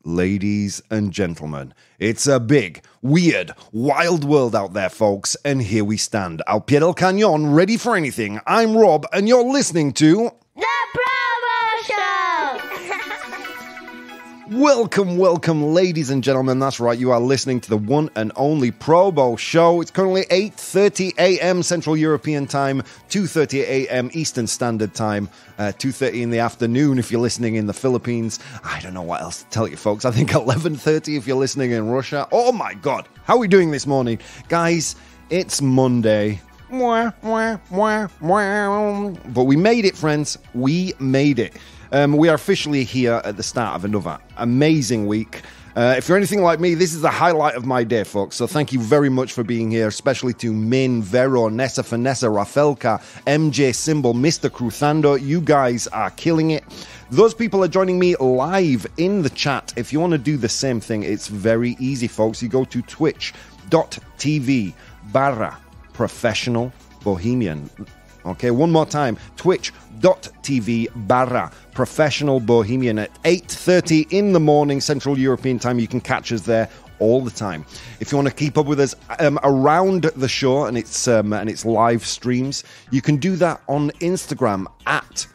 Ladies and gentlemen, it's a big, weird, wild world out there, folks, and here we stand, al pie del cañón, ready for anything. I'm Rob, and you're listening to... The ProBoh Show! Welcome, ladies and gentlemen. That's right, you are listening to the one and only ProBoh Show. It's currently 8:30 a.m. Central European Time, 2:30 a.m. Eastern Standard Time, 2:30 in the afternoon if you're listening in the Philippines. I don't know what else to tell you, folks. I think 11:30 if you're listening in Russia. Oh my God, how are we doing this morning? Guys, it's Monday. But we made it, friends. We made it. We are officially here at the start of another amazing week. If you're anything like me, this is the highlight of my day, folks. So thank you very much for being here, especially to Min, Vero, Nessa, Vanessa, Rafelka, MJ, Symbol, Mr. Cruzando. You guys are killing it. Those people are joining me live in the chat. If you want to do the same thing, it's very easy, folks. You go to twitch.tv/Professional Bohemian. Okay, one more time, twitch.tv/Professional Bohemian at 8:30 in the morning, Central European Time. You can catch us there all the time. If you want to keep up with us around the show and its live streams, you can do that on Instagram at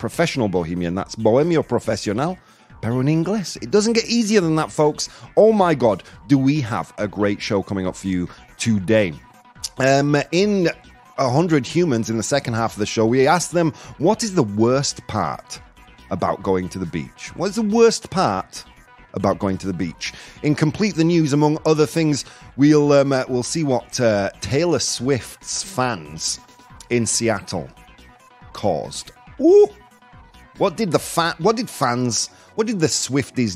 Professional Bohemian. That's Bohemio Profesional, pero en inglés. It doesn't get easier than that, folks. Oh my God, do we have a great show coming up for you today. In 100 Humans, in the second half of the show, we asked them, what is the worst part about going to the beach? What is the worst part about going to the beach? In Complete the News, among other things, we'll see what Taylor Swift's fans in Seattle caused. Ooh! What did the Swifties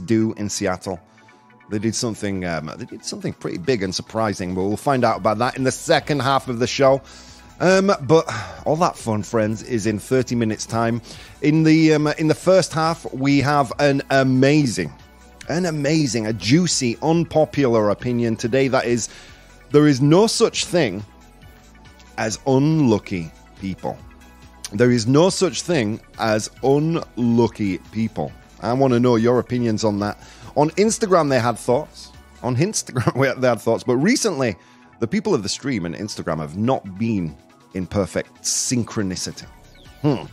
do in Seattle? They did something pretty big and surprising, but we'll find out about that in the second half of the show. But all that fun, friends, is in 30 minutes' time. In the first half, we have a juicy, unpopular opinion today. That is, there is no such thing as unlucky people. There is no such thing as unlucky people. I want to know your opinions on that. On Instagram, they had thoughts. But recently, the people of the stream and Instagram have not been in perfect synchronicity. No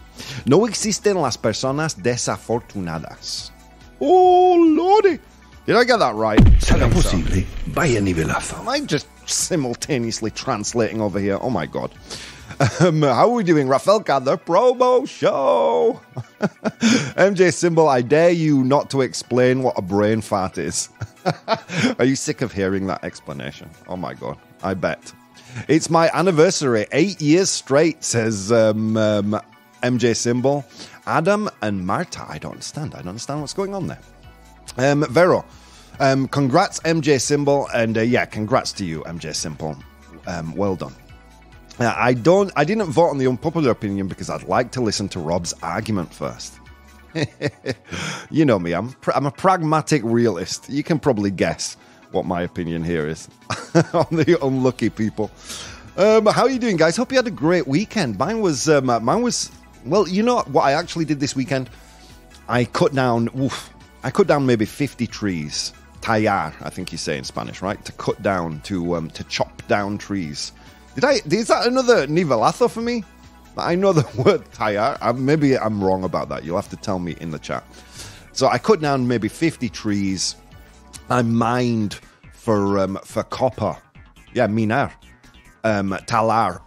existen las personas desafortunadas. Oh, Lordy. Did I get that right? Será posible. Vaya nivelazo. Am I just simultaneously translating over here? Oh, my God. How are we doing? Rafelka, the ProBoh Show. MJ Symbol, I dare you not to explain what a brain fart is. Are you sick of hearing that explanation? Oh, my God. I bet. It's my anniversary, 8 years straight, says MJ Symbol. Adam and Marta, I don't understand what's going on there. Vero, congrats MJ Symbol, and congrats to you MJ Symbol. Well done. I didn't vote on the unpopular opinion because I'd like to listen to Rob's argument first. You know me, I'm a pragmatic realist. You can probably guess what my opinion here is on the unlucky people. How are you doing, guys? Hope you had a great weekend. Mine was well, you know what I actually did this weekend? I cut down maybe 50 trees. Tallar, I think you say in Spanish, right? To cut down, to chop down trees. Is that another nivelazo for me? I know the word tallar. Maybe I'm wrong about that. You'll have to tell me in the chat. So I cut down maybe 50 trees. I mined for copper. Yeah, minar. Tallar.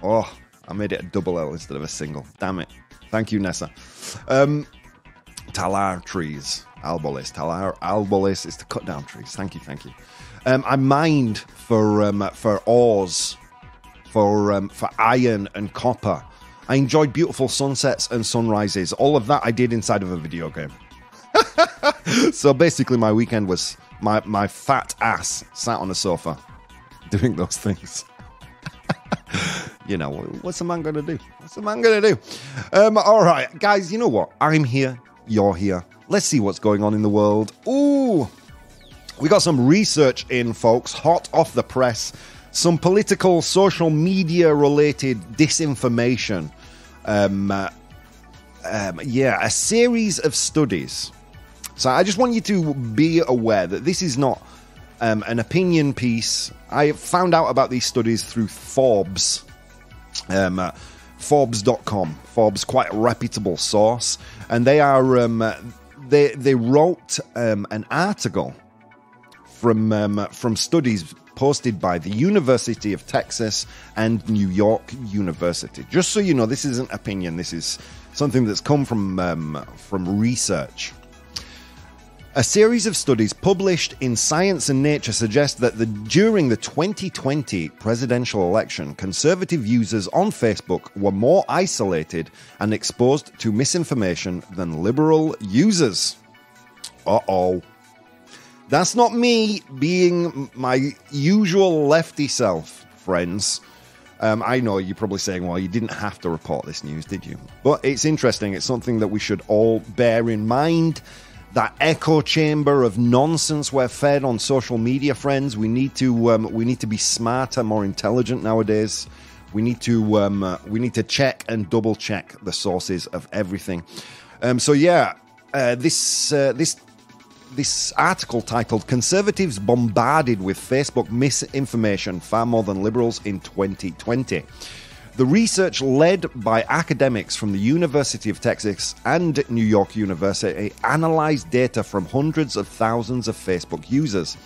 Oh, I made it a double L instead of a single. Damn it. Thank you, Nessa. Tallar trees. Árboles. Tallar. Árboles is to cut down trees. Thank you. I mined for ores, for iron and copper. I enjoyed beautiful sunsets and sunrises. All of that I did inside of a video game. So basically my weekend was my fat ass sat on a sofa doing those things. You know, what's a man going to do? All right, guys, you know what? I'm here. You're here. Let's see what's going on in the world. Ooh, we got some research in, folks, hot off the press. Some political, social media-related disinformation. A series of studies So I just want you to be aware that this is not an opinion piece. I found out about these studies through Forbes. Forbes.com. Forbes, quite a reputable source. And they are they wrote an article from studies posted by the University of Texas and New York University. Just so you know, this isn't opinion. This is something that's come from research. A series of studies published in Science and Nature suggest that during the 2020 presidential election, conservative users on Facebook were more isolated and exposed to misinformation than liberal users. Uh-oh. That's not me being my usual lefty self, friends. I know you're probably saying, well, you didn't have to report this news, did you? But it's interesting. It's something that we should all bear in mind. That echo chamber of nonsense we're fed on social media, friends. We need to be smarter, more intelligent nowadays. We need to check and double check the sources of everything. This article titled "Conservatives Bombarded with Facebook Misinformation Far More Than Liberals in 2020." The research, led by academics from the University of Texas and New York University, analyzed data from hundreds of thousands of Facebook users.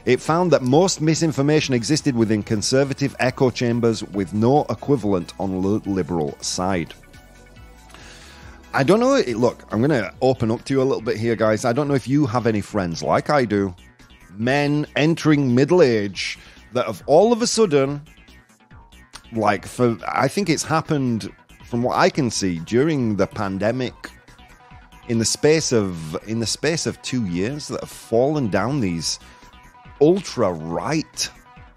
It found that most misinformation existed within conservative echo chambers with no equivalent on the liberal side. I don't know. Look, I'm going to open up to you a little bit here, guys. I don't know if you have any friends like I do, men entering middle age, that have all of a sudden, I think it's happened from what I can see during the pandemic, in the space of 2 years, that have fallen down these ultra right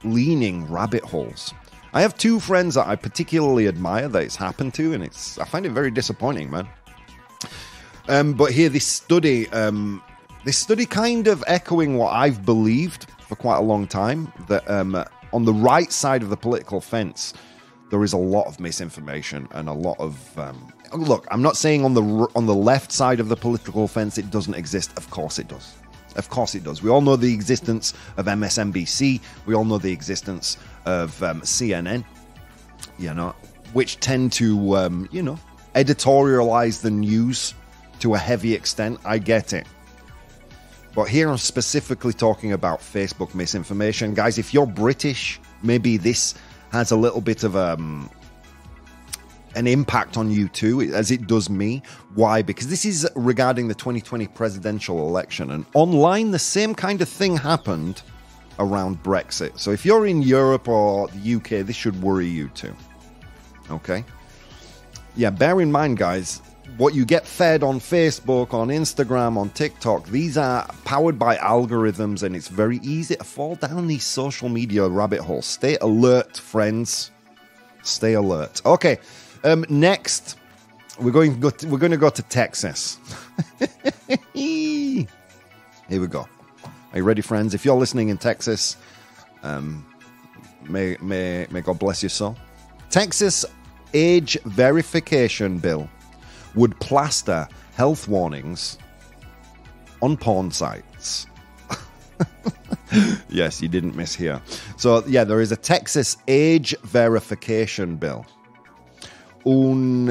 leaning rabbit holes. I have two friends that I particularly admire that it's happened to, and I find it very disappointing, man. But here, this study kind of echoing what I've believed for quite a long time, that on the right side of the political fence, there is a lot of misinformation and a lot of look, I'm not saying on the left side of the political fence it doesn't exist. Of course it does. Of course it does. We all know the existence of MSNBC. We all know the existence of CNN, which tend to editorialize the news to a heavy extent. I get it. But here I'm specifically talking about Facebook misinformation. Guys, if you're British, maybe this has a little bit of an impact on you too, as it does me. Why? Because this is regarding the 2020 presidential election. And online, the same kind of thing happened around Brexit. So if you're in Europe or the UK, this should worry you too. Okay? Yeah, bear in mind, guys, what you get fed on Facebook, on Instagram, on TikTok, these are powered by algorithms, and it's very easy to fall down these social media rabbit holes. Stay alert, friends. Stay alert. Okay, next, we're going to go to Texas. Here we go. Are you ready, friends? If you're listening in Texas, may God bless your soul. Texas age verification bill would plaster health warnings on porn sites. Yes, you didn't miss here. So, yeah, there is a Texas age verification bill. Un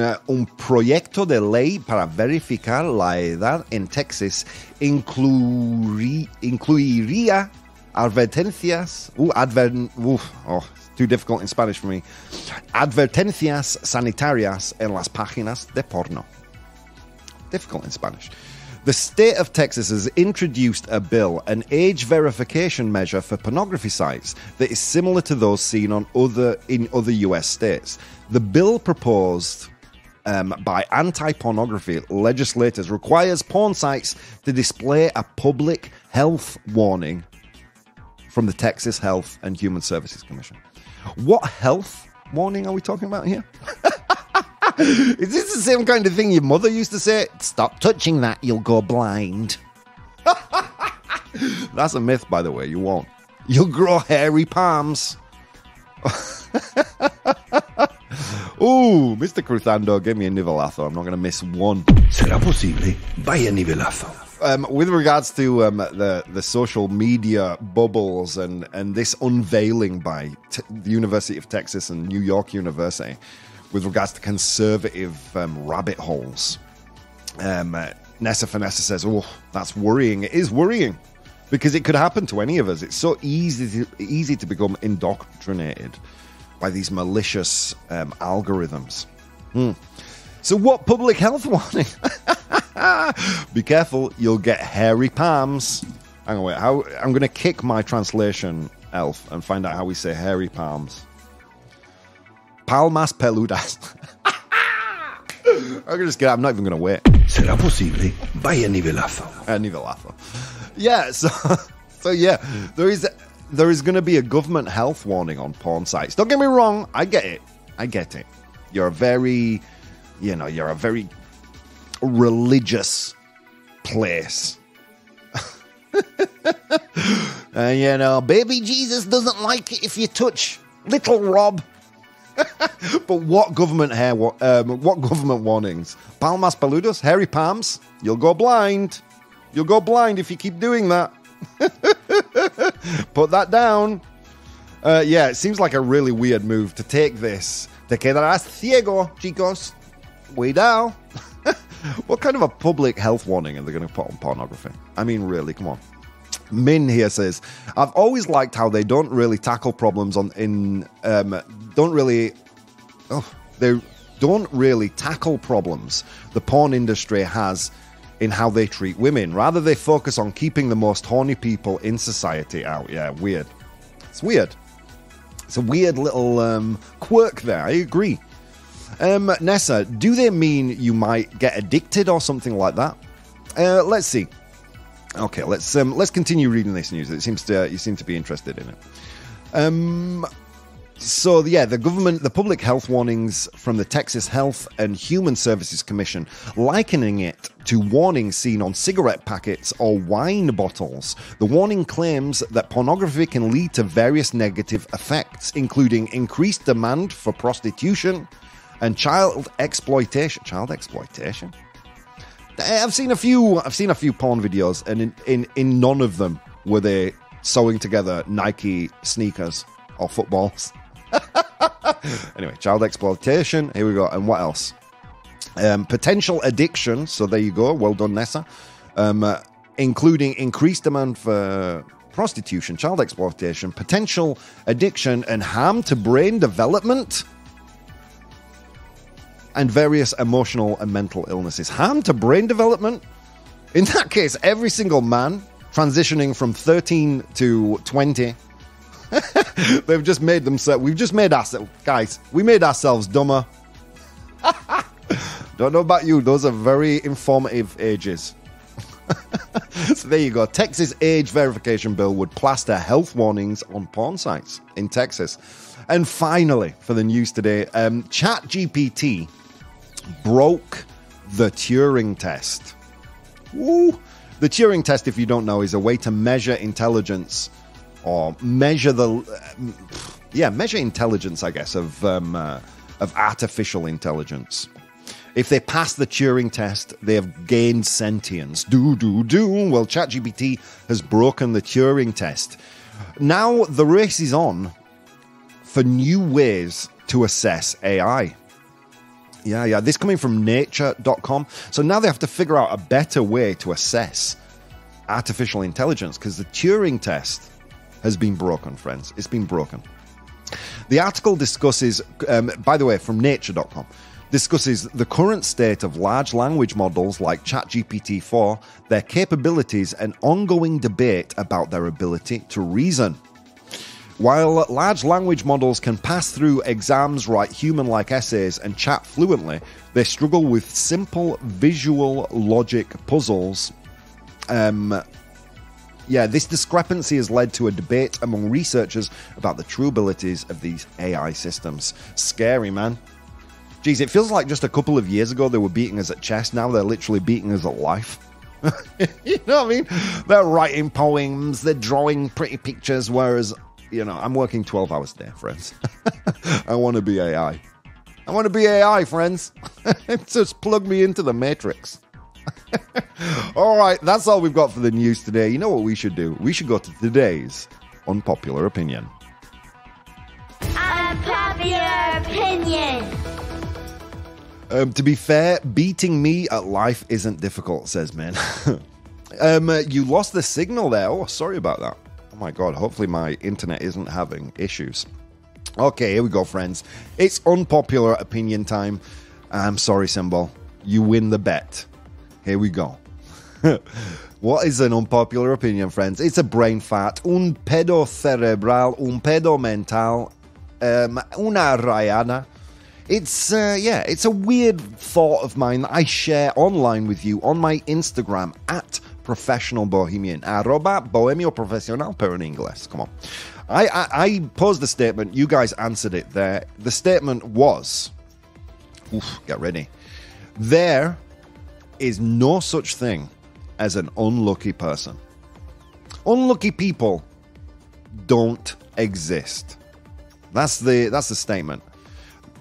proyecto de ley para verificar la edad en Texas incluiría advertencias. Too difficult in Spanish for me. Advertencias sanitarias en las páginas de porno. Difficult in Spanish. The state of Texas has introduced a bill, an age verification measure for pornography sites that is similar to those seen in other US states. The bill proposed by anti-pornography legislators requires porn sites to display a public health warning from the Texas Health and Human Services Commission. What health warning are we talking about here? Is this the same kind of thing your mother used to say? Stop touching that, you'll go blind. That's a myth, by the way. You won't. You'll grow hairy palms. Ooh, Mr. Cruzando, give me a nivelazo. I'm not going to miss one. Será posible. Vaya nivelazo. With regards to the social media bubbles and this unveiling by the University of Texas and New York University with regards to conservative rabbit holes, Nessa Finessa says, oh, that's worrying. It is worrying because it could happen to any of us. It's so easy to become indoctrinated by these malicious algorithms. So what public health warning? Be careful, you'll get hairy palms. Hang on, wait. I'm going to kick my translation elf and find out how we say hairy palms. Palmas peludas. I'm not even going to wait. Será posible. Vaya nivelazo. Nivelazo. Yeah, so yeah, there is going to be a government health warning on porn sites. Don't get me wrong, I get it. You're a very religious place. Baby Jesus doesn't like it if you touch little Rob. But what government warnings? Palmas peludos, hairy palms. You'll go blind. You'll go blind if you keep doing that. Put that down. It seems like a really weird move to take this. Te quedarás ciego, chicos. Cuidado. What kind of a public health warning are they going to put on pornography? I mean, really, come on. Min here says, I've always liked how they don't really tackle problems they don't really tackle problems the porn industry has in how they treat women. Rather, they focus on keeping the most horny people in society out. Yeah, weird. It's weird. It's a weird little quirk there. I agree. Nessa, do they mean you might get addicted or something like that? Let's see. Okay, let's continue reading this news. You seem to be interested in it. So yeah, the public health warnings from the Texas Health and Human Services Commission, likening it to warnings seen on cigarette packets or wine bottles. The warning claims that pornography can lead to various negative effects, including increased demand for prostitution and child exploitation. Child exploitation? I've seen a few porn videos, and in none of them were they sewing together Nike sneakers or footballs. Anyway, child exploitation. Here we go. And what else? Potential addiction. So there you go. Well done, Nessa. Including increased demand for prostitution, child exploitation, potential addiction, and harm to brain development. And various emotional and mental illnesses. Harm to brain development? In that case, every single man transitioning from 13 to 20, they've just made themselves, we made ourselves dumber. Don't know about you, those are very informative ages. So there you go. Texas age verification bill would plaster health warnings on porn sites in Texas. And finally, for the news today, ChatGPT broke the Turing test. Woo! The Turing test, if you don't know, is a way to measure intelligence, or measure measure intelligence, I guess, of artificial intelligence. If they pass the Turing test, they have gained sentience. Well, ChatGPT has broken the Turing test. Now the race is on for new ways to assess AI. Yeah. This coming from nature.com. So now they have to figure out a better way to assess artificial intelligence because the Turing test has been broken, friends. It's been broken. The article discusses, by the way, from nature.com, discusses the current state of large language models like ChatGPT-4, their capabilities, and ongoing debate about their ability to reason. While large language models can pass through exams, write human-like essays, and chat fluently, they struggle with simple visual logic puzzles. This discrepancy has led to a debate among researchers about the true abilities of these AI systems. Scary, man. Geez, it feels like just a couple of years ago they were beating us at chess. Now they're literally beating us at life. You know what I mean? They're writing poems, they're drawing pretty pictures, whereas... I'm working 12 hours a day, friends. I want to be AI. I want to be AI, friends. Just plug me into the Matrix. All right, that's all we've got for the news today. You know what we should do? We should go to today's unpopular opinion. Unpopular opinion. To be fair, beating me at life isn't difficult, says man. You lost the signal there. Oh, sorry about that. Oh my God, hopefully my internet isn't having issues. Okay, here we go, friends. It's unpopular opinion time. I'm sorry, Symbol. You win the bet. Here we go. What is an unpopular opinion, friends? It's a brain fart, un pedo cerebral, un pedo mental, una rayada. It's a weird thought of mine that I share online with you on my Instagram at Professional Bohemian, @Bohemio Profesional, pero en inglés. Come on. I posed the statement, you guys answered it there. The statement was, get ready, there is no such thing as an unlucky person. Unlucky people don't exist. That's the statement.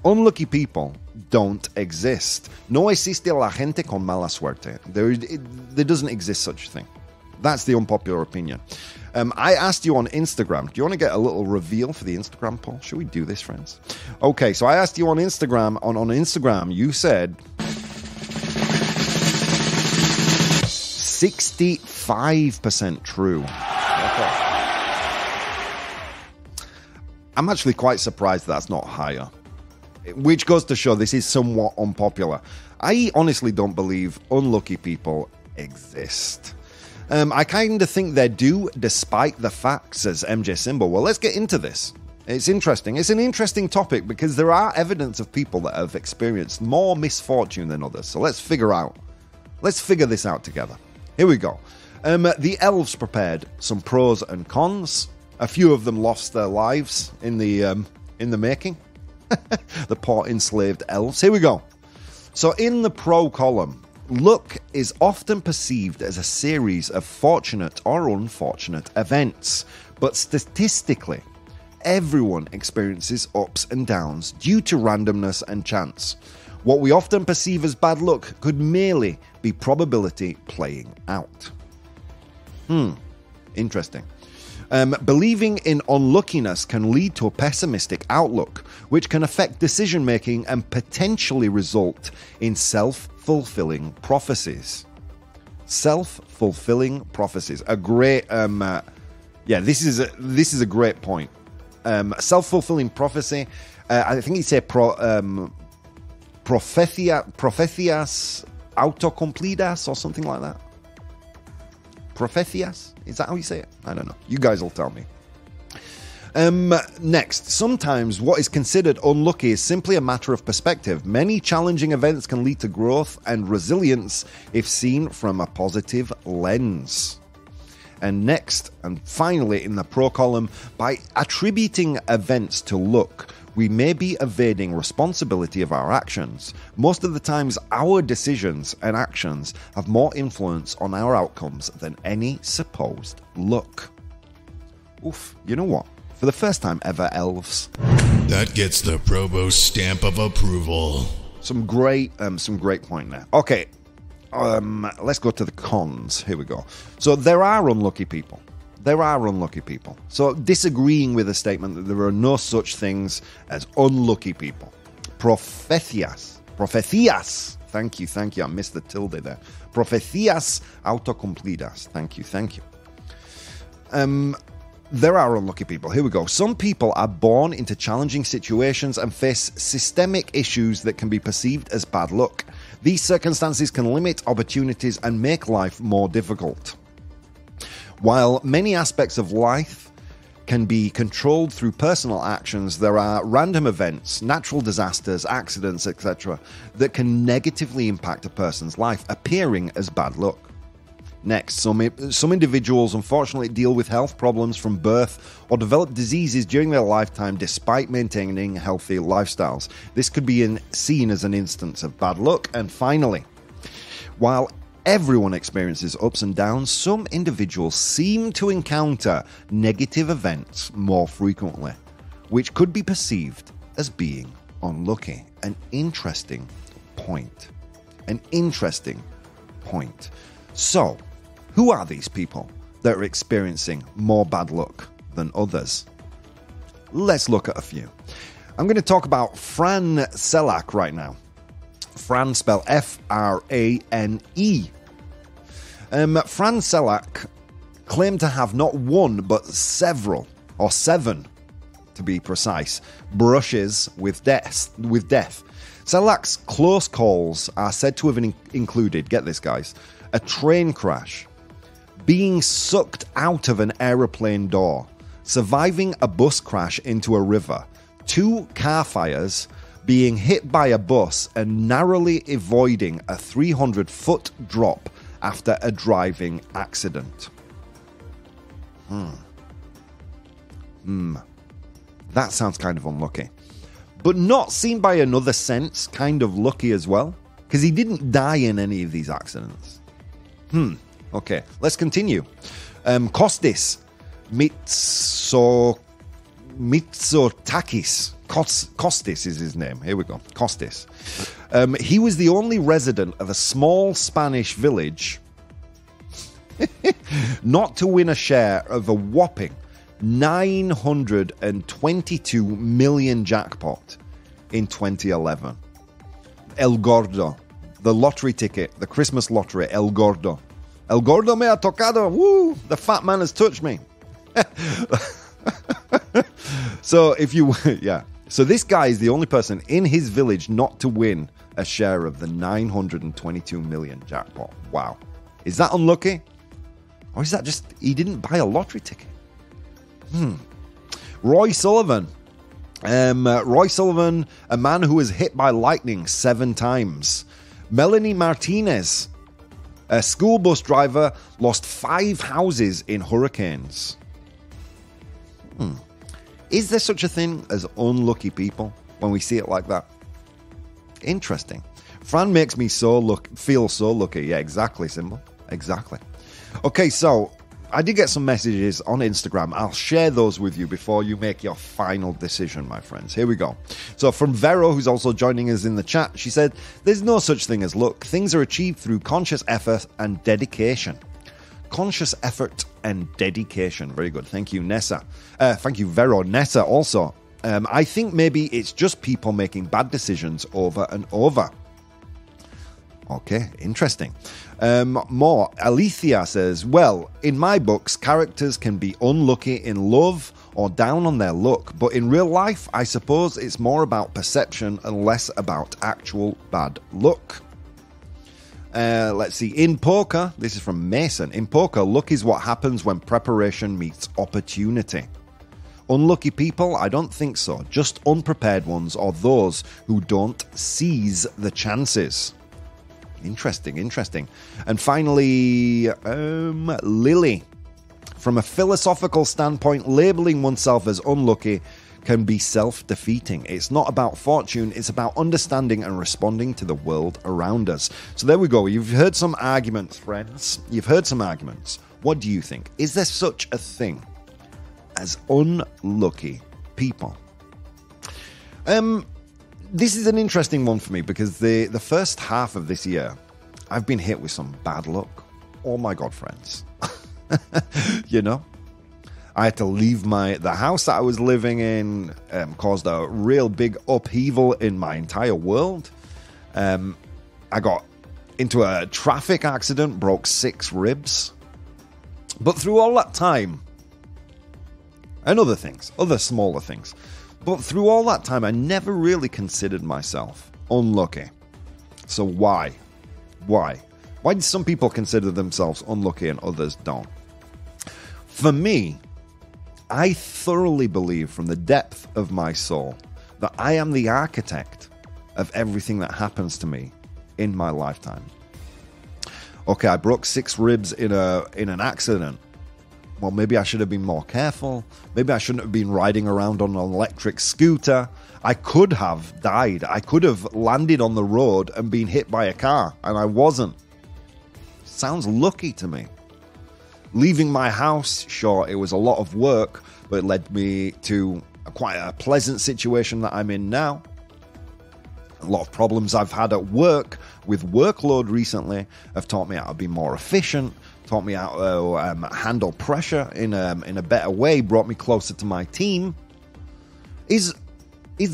Unlucky people don't exist. No existe la gente con mala suerte. There doesn't exist such a thing. That's the unpopular opinion. I asked you on Instagram, do you want to get a little reveal for the Instagram poll? Should we do this, friends? Okay, so I asked you on Instagram, on Instagram, you said 65% true. Okay. I'm actually quite surprised that's not higher, which goes to show this is somewhat unpopular. I honestly don't believe unlucky people exist. I kind of think they do, despite the facts, says MJ Symbol. Well, let's get into this. It's interesting. It's an interesting topic because there are evidence of people that have experienced more misfortune than others. So let's figure this out together. Here we go. The elves prepared some pros and cons. A few of them lost their lives in the making. The poor enslaved elves. Here we go. So in the pro column, luck is often perceived as a series of fortunate or unfortunate events, but statistically, everyone experiences ups and downs due to randomness and chance. What we often perceive as bad luck could merely be probability playing out. Interesting. Believing in unluckiness can lead to a pessimistic outlook, which can affect decision-making and potentially result in self-fulfilling prophecies. Self-fulfilling prophecies. A great, this is a great point. Self-fulfilling prophecy. I think you say profecias autocumplidas or something like that. Profecias? Is that how you say it? I don't know. You guys will tell me. Next, sometimes what is considered unlucky is simply a matter of perspective. Many challenging events can lead to growth and resilience if seen from a positive lens. And next, and finally in the pro column, by attributing events to luck, we may be evading responsibility of our actions. Most of the times, our decisions and actions have more influence on our outcomes than any supposed luck. Oof, you know what? For the first time ever, elves. That gets the ProBoh stamp of approval. Some great point there. Okay, let's go to the cons. Here we go. So there are unlucky people. So disagreeing with the statement that there are no such things as unlucky people. Profecias. Thank you. I missed the tilde there. Profecias autocumplidas. Thank you. There are unlucky people. Here we go. Some people are born into challenging situations and face systemic issues that can be perceived as bad luck. These circumstances can limit opportunities and make life more difficult. While many aspects of life can be controlled through personal actions, there are random events, natural disasters, accidents, etc., that can negatively impact a person's life, appearing as bad luck. Next, some individuals unfortunately deal with health problems from birth or develop diseases during their lifetime despite maintaining healthy lifestyles. This could be seen as an instance of bad luck. And finally, while everyone experiences ups and downs, some individuals seem to encounter negative events more frequently, which could be perceived as being unlucky. An interesting point. point. So, who are these people that are experiencing more bad luck than others? Let's look at a few. I'm going to talk about Fran Selak right now. Fran spelled F-R-A-N-E. Fran Selak claimed to have not one but several, or 7 to be precise, brushes with death. Selak's close calls are said to have included, get this guys, a train crash, being sucked out of an aeroplane door, surviving a bus crash into a river, 2 car fires, being hit by a bus and narrowly avoiding a 300-foot drop after a driving accident. That sounds kind of unlucky. But not seen by another sense, kind of lucky as well, because he didn't die in any of these accidents. Okay, let's continue. Kostis Mitsotakis. Kostis is his name. Here we go. Kostis. He was the only resident of a small Spanish village not to win a share of a whopping 922 million jackpot in 2011. El Gordo. The lottery ticket. The Christmas lottery. El Gordo. El Gordo me ha tocado. Woo! The fat man has touched me. So So this guy is the only person in his village not to win a share of the 922 million jackpot. Wow. Is that unlucky? Or is that just he didn't buy a lottery ticket? Roy Sullivan. Roy Sullivan, a man who was hit by lightning 7 times. Melanie Martinez, a school bus driver, lost 5 houses in hurricanes. Is there such a thing as unlucky people when we see it like that? Interesting. Fran makes me feel so lucky. Yeah, exactly, Symbol. Exactly. Okay, so I did get some messages on Instagram. I'll share those with you before you make your final decision, my friends. Here we go. So from Vero, who's also joining us in the chat, she said, there's no such thing as luck. Things are achieved through conscious effort and dedication. Conscious effort and dedication. Very good. Thank you, Nessa. Thank you, Vero. Nessa also. I think maybe it's just people making bad decisions over and over. Okay, interesting. More. Alethea says, well, in my books, characters can be unlucky in love or down on their luck, but in real life, I suppose it's more about perception and less about actual bad luck. Let's see. In poker, this is from Mason. In poker, luck is what happens when preparation meets opportunity. Unlucky people? I don't think so. Just unprepared ones or those who don't seize the chances. Interesting. And finally, Lily. From a philosophical standpoint, labeling oneself as unlucky can be self-defeating. It's not about fortune, it's about understanding and responding to the world around us. So there we go. You've heard some arguments, friends. You've heard some arguments. What do you think? Is there such a thing as unlucky people? This is an interesting one for me because the first half of this year, I've been hit with some bad luck. Oh my God, friends. You know? I had to leave the house that I was living in, caused a real big upheaval in my entire world. I got into a traffic accident, broke 6 ribs. But through all that time, and other things, other smaller things, but through all that time, I never really considered myself unlucky. So why? Why? Why do some people consider themselves unlucky and others don't? For me, I thoroughly believe from the depth of my soul that I am the architect of everything that happens to me in my lifetime. Okay, I broke 6 ribs in an accident. Well, maybe I should have been more careful. Maybe I shouldn't have been riding around on an electric scooter. I could have died. I could have landed on the road and been hit by a car, and I wasn't. Sounds lucky to me. Leaving my house, sure, it was a lot of work, but it led me to quite a pleasant situation that I'm in now. A lot of problems I've had at work with workload recently have taught me how to be more efficient, taught me how to handle pressure in a better way, brought me closer to my team. Is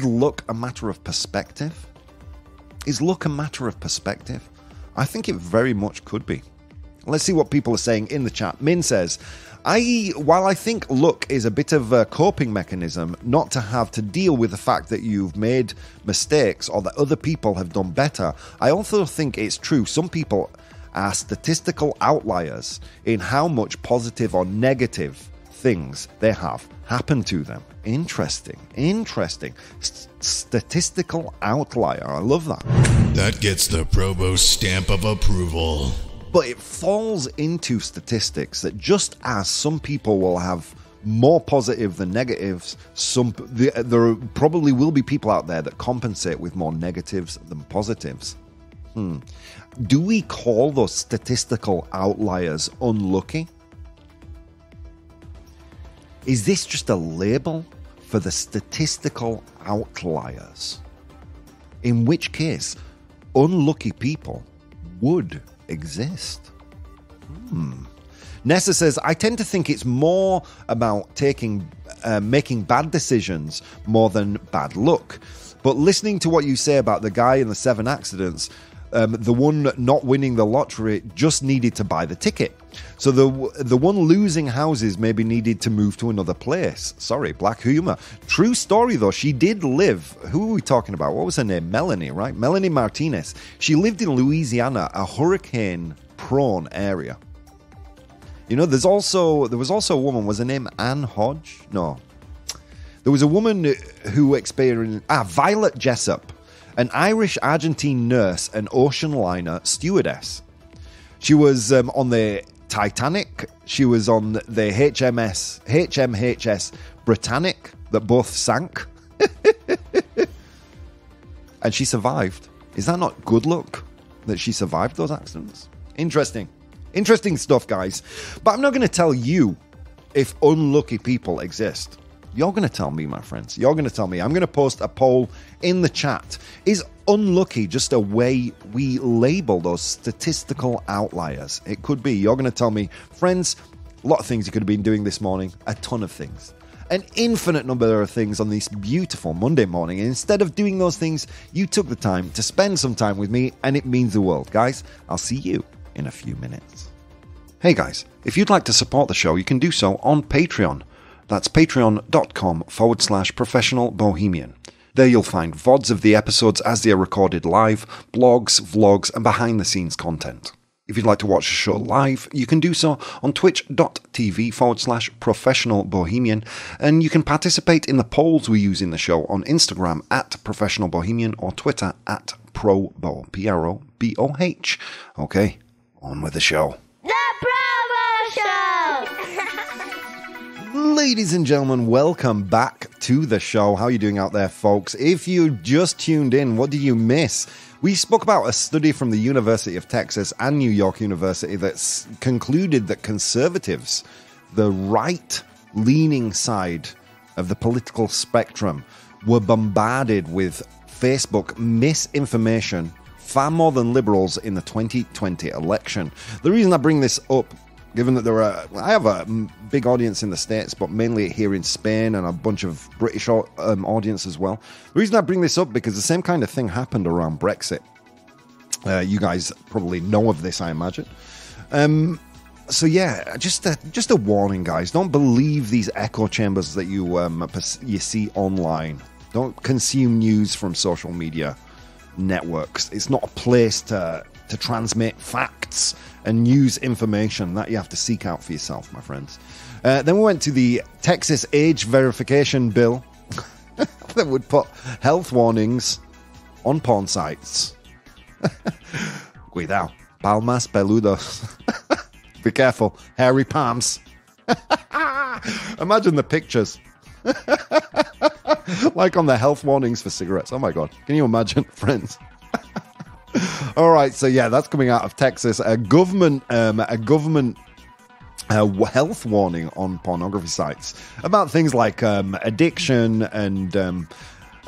luck a matter of perspective? Is luck a matter of perspective? I think it very much could be. Let's see what people are saying in the chat. Min says, while I think luck is a bit of a coping mechanism not to have to deal with the fact that you've made mistakes or that other people have done better, I also think it's true some people are statistical outliers in how much positive or negative things they have happen to them. Interesting. Statistical outlier. I love that. That gets the ProBoh stamp of approval. But it falls into statistics that just as some people will have more positive than negatives, there probably will be people out there that compensate with more negatives than positives. Do we call those statistical outliers unlucky? Is this just a label for the statistical outliers? In which case, unlucky people would exist. Nessa says, I tend to think it's more about making bad decisions more than bad luck. But listening to what you say about the guy in the 7 accidents, the one not winning the lottery just needed to buy the ticket. So the one losing houses maybe needed to move to another place. Sorry, black humor. True story though, she did live. Who are we talking about? What was her name? Melanie, right? Melanie Martinez. She lived in Louisiana, a hurricane-prone area. You know, there was also a woman. Was her name Anne Hodge? No. There was a woman who experienced Violet Jessup, an Irish-Argentine nurse and ocean liner stewardess. She was on the Titanic. She was on the HMHS Britannic that both sank. And she survived. Is that not good luck that she survived those accidents? Interesting stuff, guys. But I'm not going to tell you if unlucky people exist. You're going to tell me, my friends. You're going to tell me. I'm going to post a poll in the chat. Is unlucky just a way we label those statistical outliers? It could be. You're going to tell me, friends, a lot of things you could have been doing this morning. A ton of things. An infinite number of things on this beautiful Monday morning. And instead of doing those things, you took the time to spend some time with me, and it means the world. Guys, I'll see you in a few minutes. Hey guys, if you'd like to support the show, you can do so on Patreon. That's patreon.com/professional bohemian. There you'll find VODs of the episodes as they are recorded live, blogs, vlogs, and behind-the-scenes content. If you'd like to watch the show live, you can do so on twitch.tv/professional bohemian, and you can participate in the polls we use in the show on Instagram @professional bohemian or Twitter @ProBoh, PROBOH. Okay, on with the show. The ProBoh Show! Ladies and gentlemen, welcome back to the show. How are you doing out there, folks? If you just tuned in, what did you miss? We spoke about a study from the University of Texas and New York University that's concluded that conservatives, the right-leaning side of the political spectrum, were bombarded with Facebook misinformation far more than liberals in the 2020 election. The reason I bring this up, given that I have a big audience in the States, but mainly here in Spain and a bunch of British audience as well. The reason I bring this up because the same kind of thing happened around Brexit. You guys probably know of this, I imagine. So yeah, just a warning, guys. Don't believe these echo chambers that you see online. Don't consume news from social media networks. It's not a place to transmit facts and news information. That you have to seek out for yourself, my friends. Then we went to the Texas age verification bill that would put health warnings on porn sites. Cuidado, palmas peludos. Be careful, hairy palms. Imagine the pictures. Like on the health warnings for cigarettes. Oh my God. Can you imagine, friends? All right. So yeah, that's coming out of Texas. A government health warning on pornography sites about things like addiction and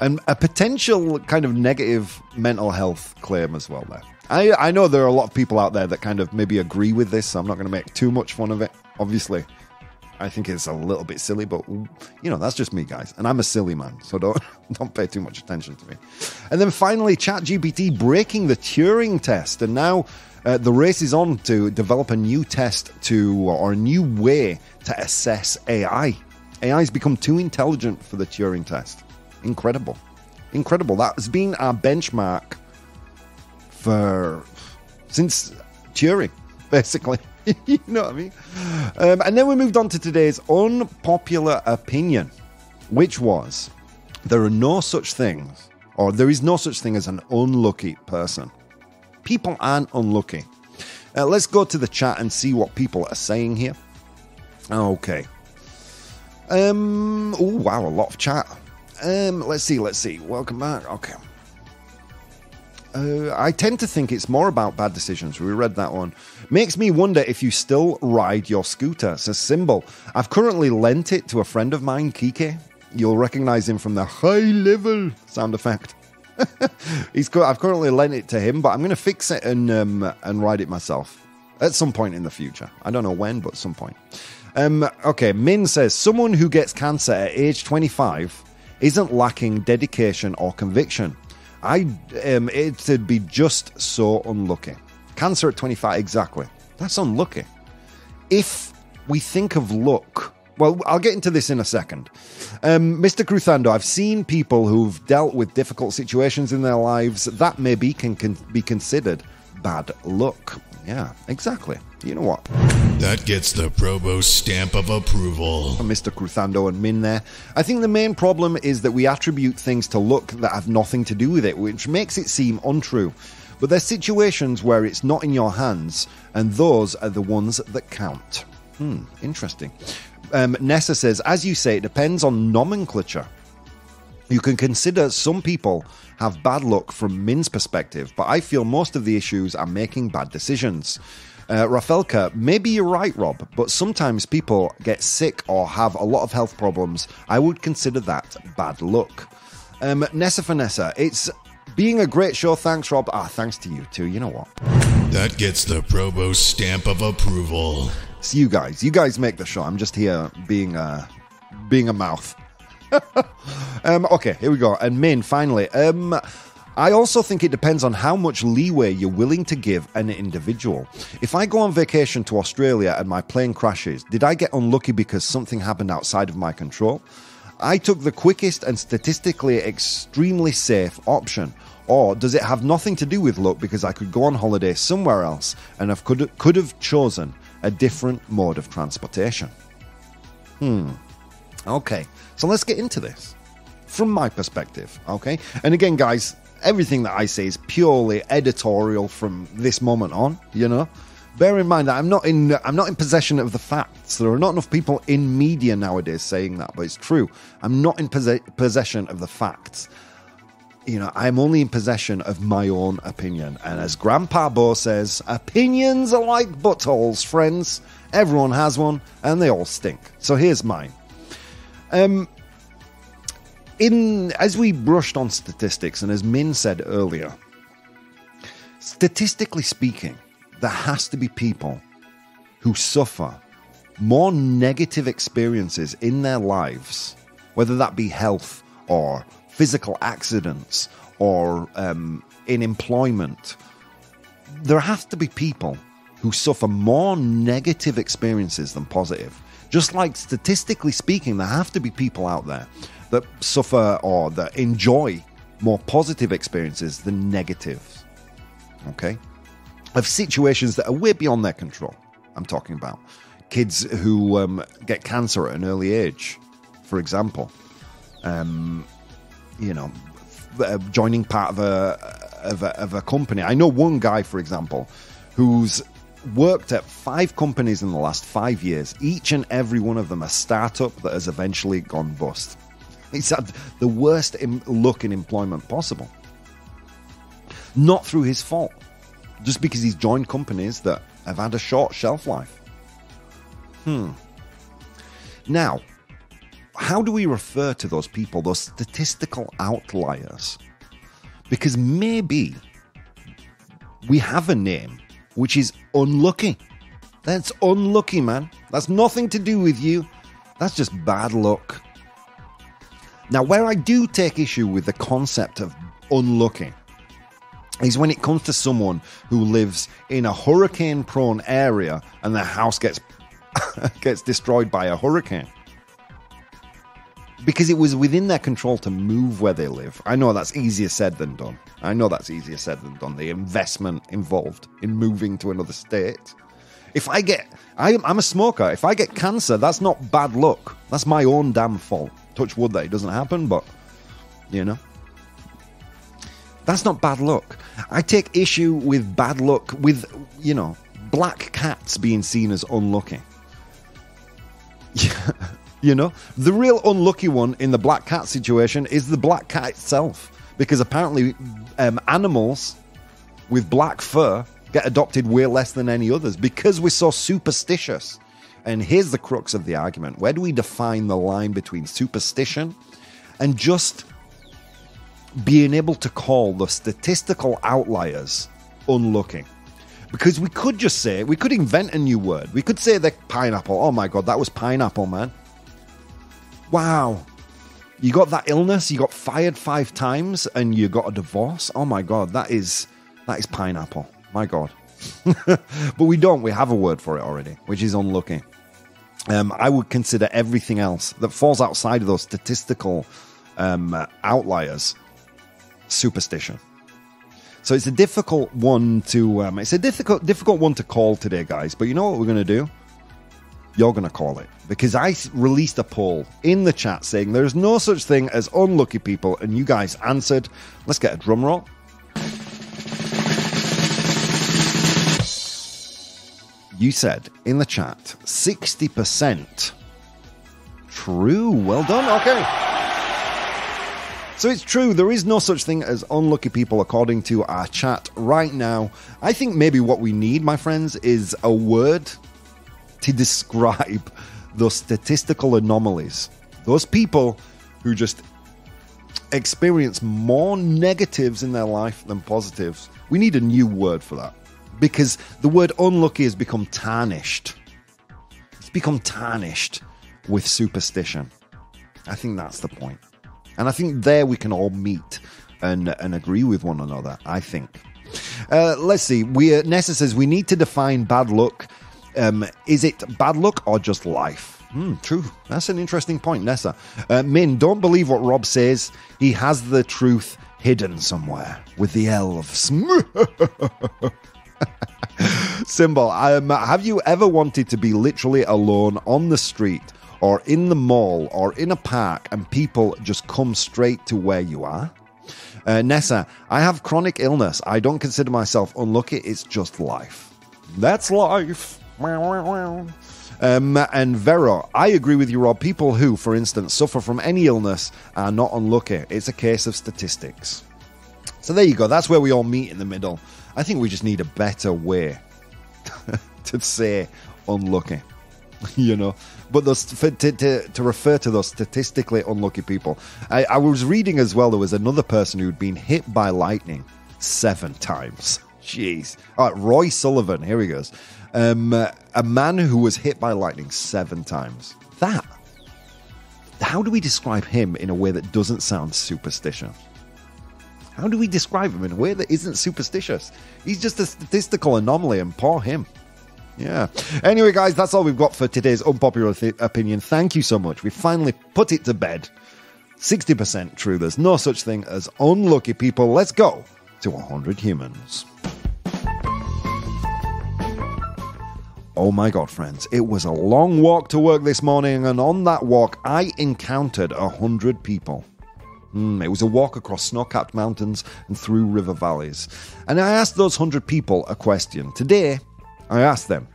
And a potential kind of negative mental health claim as well there. I know there are a lot of people out there that kind of maybe agree with this, so I'm not going to make too much fun of it. Obviously, I think it's a little bit silly, but, that's just me, guys. And I'm a silly man, so don't pay too much attention to me. And then finally, ChatGPT breaking the Turing test. And now the race is on to develop a new test or a new way to assess AI. AI's become too intelligent for the Turing test. Incredible. That has been our benchmark since Turing, basically. You know what I mean? And then we moved on to today's unpopular opinion, which was there is no such thing as an unlucky person. People aren't unlucky. Let's go to the chat and see what people are saying here. Okay. Oh wow, a lot of chat. Let's see. Welcome back. Okay. I tend to think it's more about bad decisions. We read that one. Makes me wonder if you still ride your scooter, says Symbol. I've currently lent it to a friend of mine, Kike. You'll recognize him from the high level sound effect. I've currently lent it to him, but I'm going to fix it and ride it myself at some point in the future. I don't know when, but at some point. Okay, Min says, someone who gets cancer at age 25 isn't lacking dedication or conviction. It'd be just so unlucky. Cancer at 25, exactly. That's unlucky. If we think of luck, well, I'll get into this in a second. Mr. Cruthando, I've seen people who've dealt with difficult situations in their lives that maybe can be considered bad luck. Yeah, exactly. You know what? That gets the ProBoh stamp of approval. Mr. Cruthando and Min there. I think the main problem is that we attribute things to luck that have nothing to do with it, which makes it seem untrue. But there's situations where it's not in your hands, and those are the ones that count. Interesting. Nessa says, as you say, it depends on nomenclature. You can consider some people have bad luck from Min's perspective, but I feel most of the issues are making bad decisions. Rafelka, maybe you're right, Rob, but sometimes people get sick or have a lot of health problems. I would consider that bad luck. Nessa Vanessa, it's being a great show. Thanks, Rob. Thanks to you too. You know what? That gets the ProBoh stamp of approval. It's you guys make the show. I'm just here being a mouth. Okay, here we go. And Min, finally. I also think it depends on how much leeway you're willing to give an individual. If I go on vacation to Australia and my plane crashes, did I get unlucky because something happened outside of my control? I took the quickest and statistically extremely safe option. Or does it have nothing to do with luck because I could go on holiday somewhere else and could have chosen a different mode of transportation? Okay, so let's get into this from my perspective, okay? And again, guys, everything that I say is purely editorial from this moment on, you know? Bear in mind that I'm not in possession of the facts. There are not enough people in media nowadays saying that, but it's true. I'm not in possession of the facts. You know, I'm only in possession of my own opinion. And as Grandpa Bo says, opinions are like buttholes, friends. Everyone has one, and they all stink. So here's mine. As we brushed on statistics, and as Min said earlier, statistically speaking, there has to be people who suffer more negative experiences in their lives, whether that be health or physical accidents or in employment. There have to be people who suffer more negative experiences than positive. Just like statistically speaking, there have to be people out there that suffer or that enjoy more positive experiences than negatives. Okay? Of situations that are way beyond their control. I'm talking about kids who get cancer at an early age, for example. Joining part of a company. I know one guy, for example, who's worked at 5 companies in the last 5 years. Each and every one of them a startup that has eventually gone bust. He's had the worst luck in employment possible. Not through his fault. Just because he's joined companies that have had a short shelf life. Now, how do we refer to those people, those statistical outliers? Because maybe we have a name which is unlucky. That's unlucky, man. That's nothing to do with you. That's just bad luck. Now, where I do take issue with the concept of unlucky is when it comes to someone who lives in a hurricane-prone area and their house gets destroyed by a hurricane. Because it was within their control to move where they live. I know that's easier said than done. The investment involved in moving to another state. I'm a smoker. If I get cancer, that's not bad luck. That's my own damn fault. Touch wood that it doesn't happen, but, that's not bad luck. I take issue with bad luck with, black cats being seen as unlucky. The real unlucky one in the black cat situation is the black cat itself. Because apparently animals with black fur get adopted way less than any others because we're so superstitious. And here's the crux of the argument. Where do we define the line between superstition and just being able to call the statistical outliers unlucky? Because we could just say, we could invent a new word. We could say the pineapple. Oh my God, that was pineapple, man. Wow. You got that illness, you got fired 5 times, and you got a divorce. Oh my God, that is pineapple. My God. But we don't. We have a word for it already, which is unlucky. I would consider everything else that falls outside of those statistical outliers superstition. So it's a difficult one to call today, guys. But you know what we're going to do? You're going to call it. Because I released a poll in the chat saying there's no such thing as unlucky people, and you guys answered. Let's get a drum roll. You said in the chat 60% true. Well done. Okay. So it's true. There is no such thing as unlucky people according to our chat right now. I think maybe what we need, my friends, is a word to describe those statistical anomalies. Those people who just experience more negatives in their life than positives. We need a new word for that. Because the word unlucky has become tarnished. It's become tarnished with superstition. I think that's the point. And I think there we can all meet and agree with one another, I think. Let's see. Nessa says we need to define bad luck. Is it bad luck or just life? True. That's an interesting point, Nessa. Min, don't believe what Rob says. He has the truth hidden somewhere with the L of Symbol, have you ever wanted to be literally alone on the street or in the mall or in a park and people just come straight to where you are? Nessa, I have chronic illness. I don't consider myself unlucky. It's just life. That's life. And Vero, I agree with you, Rob. People who, for instance, suffer from any illness are not unlucky. It's a case of statistics. So there you go. That's where we all meet in the middle. I think we just need a better way to say unlucky, But to refer to those statistically unlucky people. I was reading as well, there was another person who'd been hit by lightning 7 times. Jeez. All right, Roy Sullivan, here he goes. A man who was hit by lightning 7 times. How do we describe him in a way that doesn't sound superstitious? How do we describe him in a way that isn't superstitious? He's just a statistical anomaly, and poor him. Yeah. Anyway, guys, that's all we've got for today's unpopular opinion. Thank you so much. We finally put it to bed. 60% true. There's no such thing as unlucky people. Let's go to 100 humans. Oh my God, friends. It was a long walk to work this morning, and on that walk, I encountered 100 people. It was a walk across snow-capped mountains and through river valleys. And I asked those 100 people a question. Today, I asked them,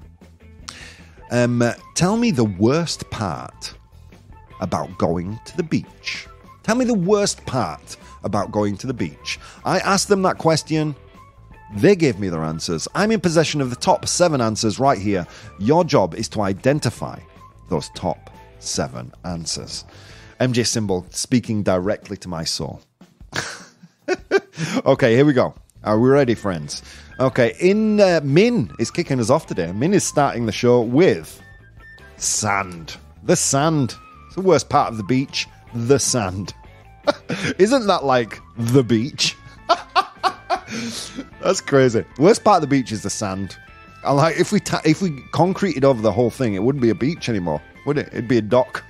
tell me the worst part about going to the beach. Tell me the worst part about going to the beach. I asked them that question. They gave me their answers. I'm in possession of the top 7 answers right here. Your job is to identify those top 7 answers. MJ Symbol speaking directly to my soul. Okay, here we go. Are we ready, friends? Okay, Min is kicking us off today. Min is starting the show with sand. The sand. It's the worst part of the beach. The sand. Isn't that like the beach? That's crazy. Worst part of the beach is the sand. And like if we concreted over the whole thing, it wouldn't be a beach anymore, would it? It'd be a dock.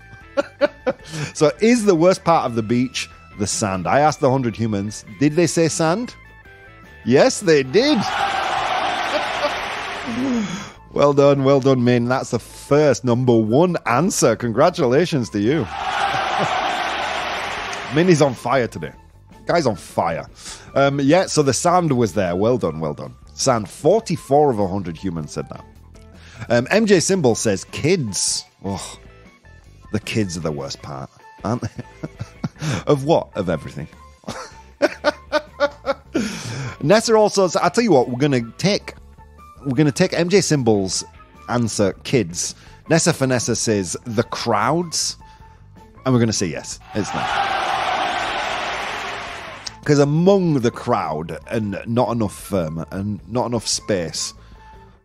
So is the worst part of the beach the sand? I asked the 100 humans, did they say sand? Yes, they did. Well done, Min. That's the first number one answer. Congratulations to you. Min is on fire today. Guy's on fire. Yeah, so the sand was there. Well done. Sand, 44 of 100 humans said that. MJ Symbol says kids. Oh, the kids are the worst part, aren't they? Of what? Of everything. Nessa also says, I'll tell you what, we're gonna take MJ Symbol's answer, kids. Nessa Finessa says the crowds, and we're gonna say yes, it's that. Because among the crowd and not enough space,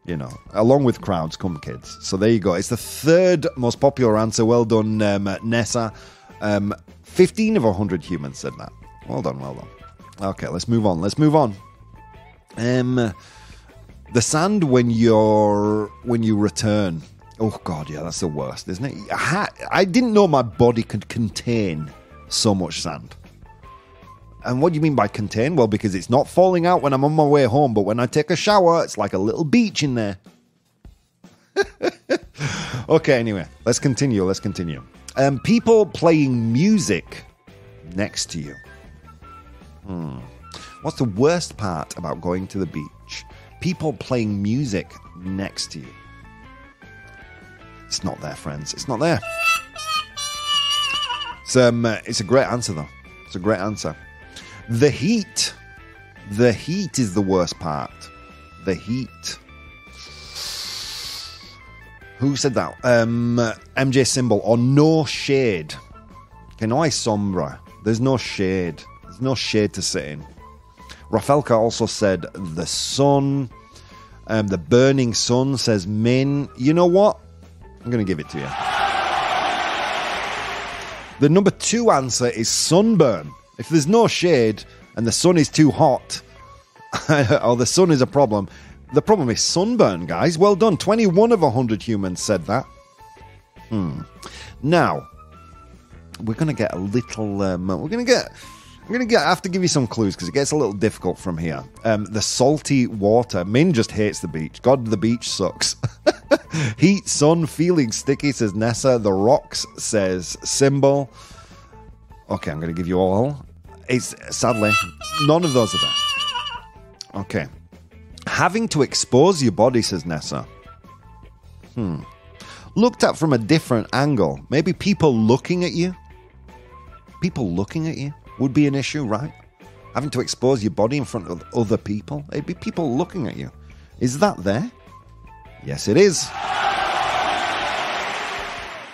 you know, along with crowds come kids. So there you go. It's the third most popular answer. Well done, Nessa. 15 of 100 humans said that. Well done. Okay, let's move on. The sand when you return. Oh God, yeah, that's the worst, isn't it? I didn't know my body could contain so much sand. And what do you mean by contain? Well, because it's not falling out when I'm on my way home, but when I take a shower, it's like a little beach in there. Okay, anyway, let's continue. People playing music next to you. What's the worst part about going to the beach? People playing music next to you. It's not there, friends. It's not there. It's a great answer, though. It's a great answer. The heat. The heat is the worst part. The heat. Who said that? MJ Symbol. Or no shade. Que no hay sombra. There's no shade. There's no shade to sit in. Rafelka also said the sun. The burning sun, says Min. You know what? I'm going to give it to you. The number 2 answer is sunburn. If there's no shade and the sun is too hot, or the sun is a problem, the problem is sunburn, guys. Well done. 21 of 100 humans said that. Now, we're going to get a little... I have to give you some clues because it gets a little difficult from here. The salty water. Min just hates the beach. God, the beach sucks. Heat, sun, feeling sticky, says Nessa. The rocks, says Symbol. Okay, I'm going to give you all. It's sadly, none of those are there. Okay. Having to expose your body, says Nessa. Looked at from a different angle. Maybe people looking at you. People looking at you would be an issue, right? Having to expose your body in front of other people. It'd be people looking at you. Is that there? Yes, it is.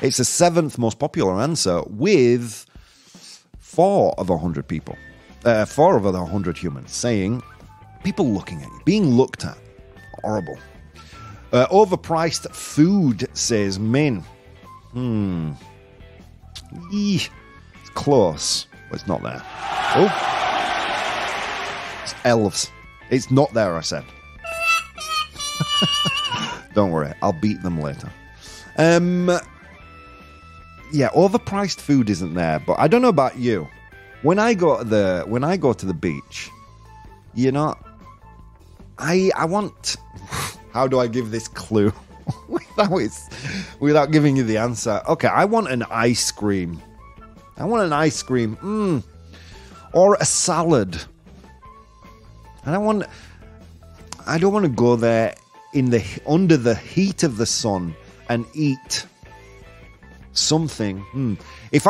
It's the 7th most popular answer with 4 of 100 people. 4 of 100 humans saying people looking at you, being looked at. Horrible. Overpriced food, says Min. It's close, but it's not there. Oh. It's elves. It's not there, I said. Don't worry, I'll beat them later. Yeah, overpriced food isn't there, but I don't know about you. When I go to the beach, you know, I want. How do I give this clue without giving you the answer? Okay, I want an ice cream. Or a salad. And I don't want to go there under the heat of the sun and eat something. If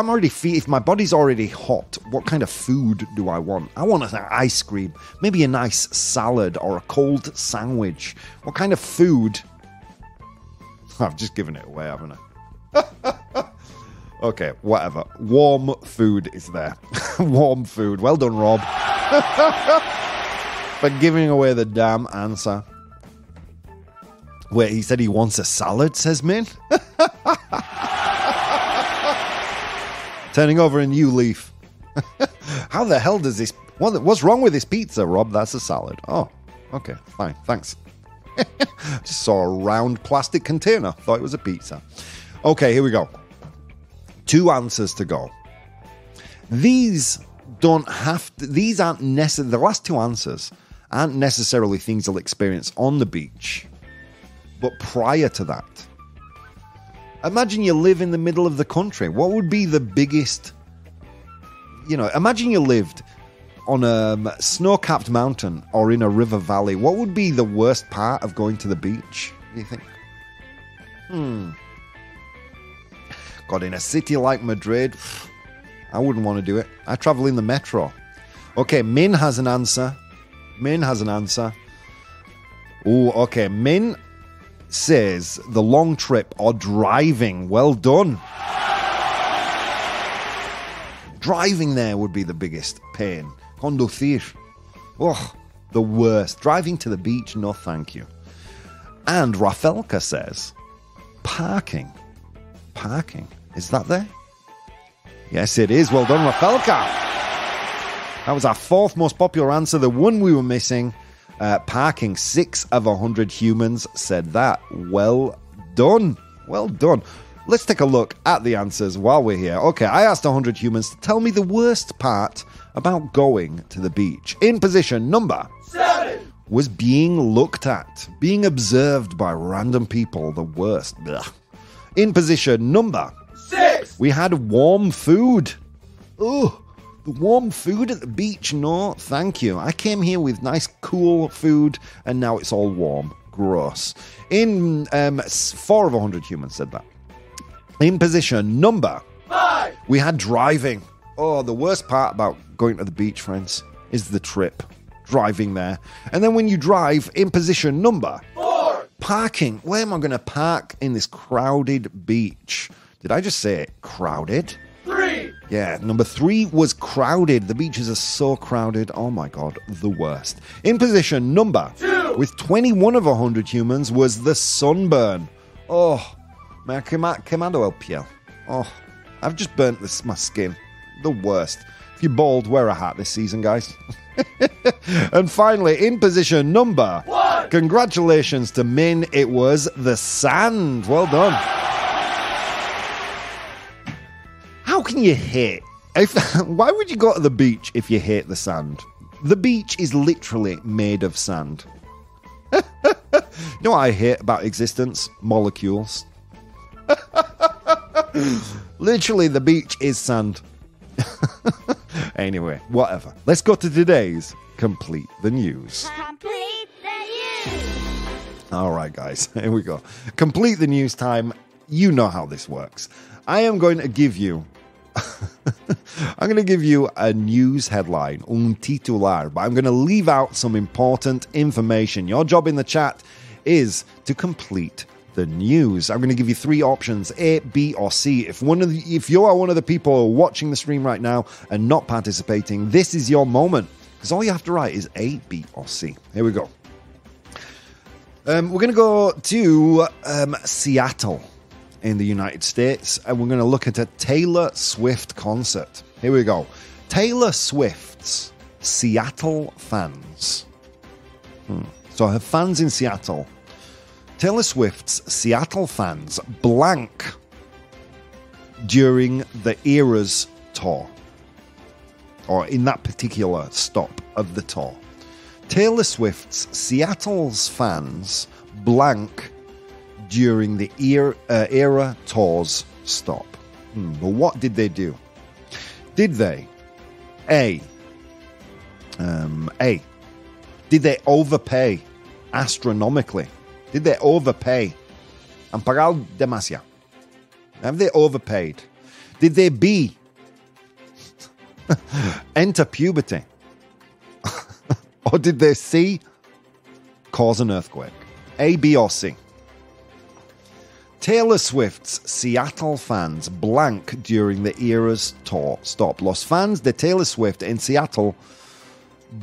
my body's already hot, what kind of food do I want? I want an ice cream, maybe a nice salad or a cold sandwich. What kind of food? I've just given it away, haven't I? Okay, whatever. Warm food is there. Warm food. Well done, Rob. For giving away the damn answer. Wait, he said he wants a salad, says Min? Turning over a new leaf. How the hell does this... What's wrong with this pizza, Rob? That's a salad. Oh, okay, fine, thanks. Just saw a round plastic container. Thought it was a pizza. Okay, here we go. 2 answers to go. These don't have to... These aren't necessarily... The last 2 answers aren't necessarily things you'll experience on the beach. But prior to that... Imagine you live in the middle of the country. What would be the biggest... imagine you lived on a snow-capped mountain or in a river valley. What would be the worst part of going to the beach, do you think? God, in a city like Madrid, I wouldn't want to do it. I travel in the metro. Okay, Min has an answer. Oh, okay. Min says the long trip or driving. Well done. Driving there would be the biggest pain. Conducir. Oh, the worst. Driving to the beach, no thank you. And Rafelka says, parking. Parking. Is that there? Yes, it is. Well done, Rafelka. That was our 4th most popular answer. The one we were missing. Parking. 6 of 100 humans said that. Well done. Well done. Let's take a look at the answers while we're here. Okay, I asked 100 humans to tell me the worst part about going to the beach. In position number 7 was being looked at, being observed by random people. The worst. Ugh. In position number 6, we had warm food. Oh, the warm food at the beach. No, thank you. I came here with nice, cool food, and now it's all warm. Gross. In 4 of 100 humans said that. In position number 5, we had driving. Oh, the worst part about going to the beach, friends, is the trip. Driving there. And then when you drive, in position number 4, parking. Where am I going to park in this crowded beach? Did I just say it? Crowded? 3. Yeah, number 3 was crowded. The beaches are so crowded. Oh my God, the worst. In position number 2, with 21 of 100 humans, was the sunburn. Oh, me quemado el piel. Oh, I've just burnt my skin. The worst. If you're bald, wear a hat this season, guys. And finally, in position number 1, congratulations to Min, it was the sand. Well done. How can you hate? Why would you go to the beach if you hate the sand? The beach is literally made of sand. You know what I hate about existence? Molecules. Literally, the beach is sand. Anyway, whatever. Let's go to today's Complete the News. Complete the news. All right, guys, here we go. Complete the news time. You know how this works. I am going to give you... I'm going to give you a news headline, un titular, but I'm going to leave out some important information. Your job in the chat is to complete the news. I'm going to give you 3 options, A, B, or C. If you are one of the people watching the stream right now and not participating, this is your moment, because all you have to write is A, B, or C. Here we go. We're going to go to Seattle in the United States, and we're going to look at a Taylor Swift concert. Here we go. Taylor Swift's Seattle fans. So her fans in Seattle. Taylor Swift's Seattle fans blank during the Eras tour, or in that particular stop of the tour. Taylor Swift's Seattle's fans blank during the Era tour's stop. But what did they do? Did they A, did they overpay astronomically? Did they overpay? Han pagado demasiado. Have they overpaid? Did they B, enter puberty? Or did they C, cause an earthquake? A, B, or C? Taylor Swift's Seattle fans blank during the Eras tour. Stop. Los fans de Taylor Swift en Seattle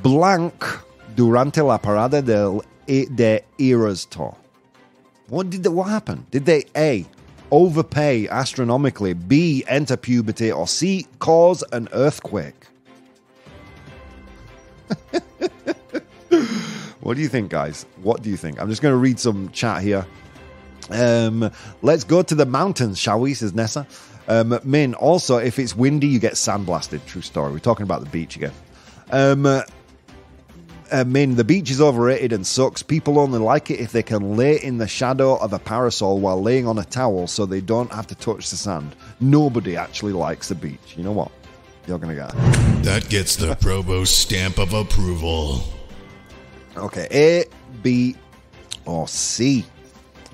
blank durante la parada de Eras tour. What happened? Did they A, overpay astronomically, B, enter puberty, or C, cause an earthquake? What do you think, guys? What do you think? I'm just going to read some chat here. Let's go to the mountains, shall we, says Nessa. Min, also, if it's windy, you get sandblasted. True story. We're talking about the beach again. Min, the beach is overrated and sucks. People only like it if they can lay in the shadow of a parasol while laying on a towel so they don't have to touch the sand. Nobody actually likes the beach. You know what? You're going to get it. That gets the ProBoh stamp of approval. Okay, A, B, or C?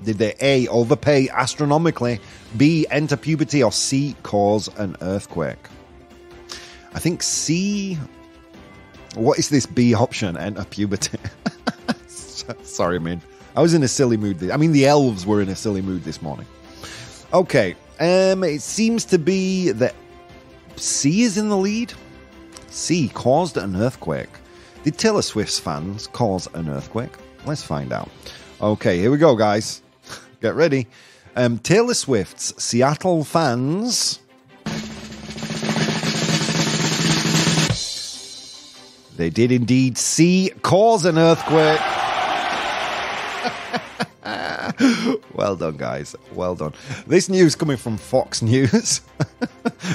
Did they A, overpay astronomically, B, enter puberty, or C, cause an earthquake? I think C. What is this B option? Enter puberty. Sorry, man. I was in a silly mood. The elves were in a silly mood this morning. Okay, it seems to be that C is in the lead. C, caused an earthquake. Did Taylor Swift's fans cause an earthquake? Let's find out. Okay, here we go, guys. Get ready. Taylor Swift's Seattle fans. They did indeed C, cause an earthquake. Well done, guys. Well done. This news coming from Fox News.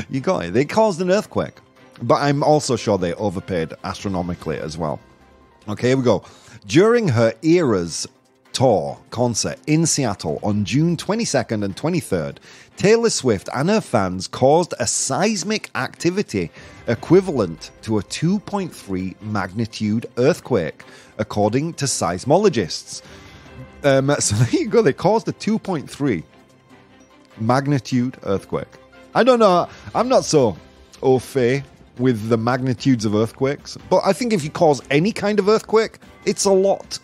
You got it. They caused an earthquake. But I'm also sure they overpaid astronomically as well. Okay, here we go. During her Eras tour concert in Seattle on June 22nd and 23rd, Taylor Swift and her fans caused a seismic activity equivalent to a 2.3 magnitude earthquake, according to seismologists. So there you go. They caused a 2.3 magnitude earthquake. I don't know. I'm not so au fait with the magnitudes of earthquakes, but I think if you cause any kind of earthquake, it's a lot.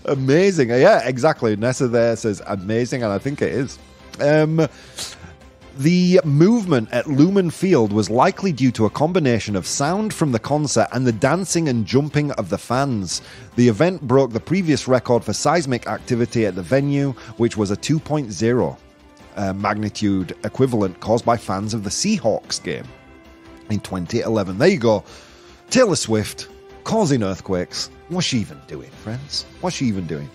Amazing. Yeah, exactly. Nessa there says amazing, and I think it is. The movement at Lumen Field was likely due to a combination of sound from the concert and the dancing and jumping of the fans. The event broke the previous record for seismic activity at the venue, which was a 2.0 magnitude equivalent caused by fans of the Seahawks game in 2011. There you go. Taylor Swift causing earthquakes. What's she even doing, friends? What's she even doing?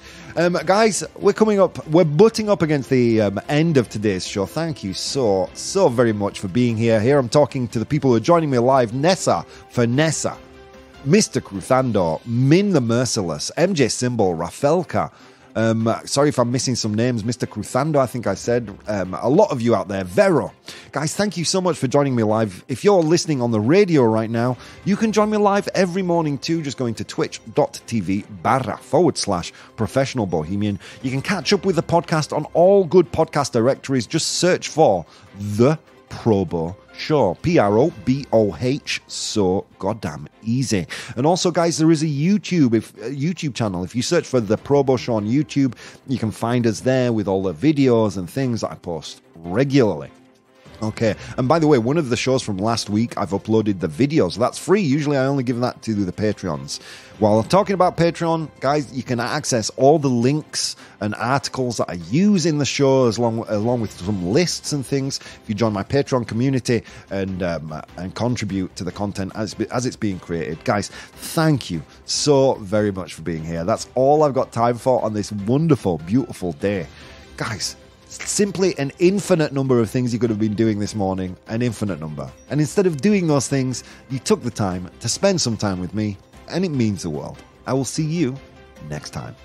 Guys, we're butting up against the end of today's show. Thank you so very much for being here. Here I'm talking to the people who are joining me live. Nessa, Mr. Cruzando, Min the Merciless, MJ Symbol, Rafelka. Sorry if I'm missing some names. Mr. Cruzando, I think I said. A lot of you out there. Vero. Guys, thank you so much for joining me live. If you're listening on the radio right now, you can join me live every morning too, just going to twitch.tv/professional bohemian. You can catch up with the podcast on all good podcast directories. Just search for The ProBoh Show. ProBoh. So goddamn easy. And also, guys, there is a YouTube channel. If you search for The ProBoh Show on YouTube, you can find us there with all the videos and things that I post regularly. Okay, and by the way, one of the shows from last week, I've uploaded the video, so that's free. Usually I only give that to the Patreons. While I'm talking about Patreon, guys, you can access all the links and articles that I use in the show, along with some lists and things. If you join my Patreon community and contribute to the content as it's being created. Guys, thank you so very much for being here. That's all I've got time for on this wonderful, beautiful day. Guys, simply an infinite number of things you could have been doing this morning, an infinite number. And instead of doing those things, you took the time to spend some time with me, and it means the world. I will see you next time.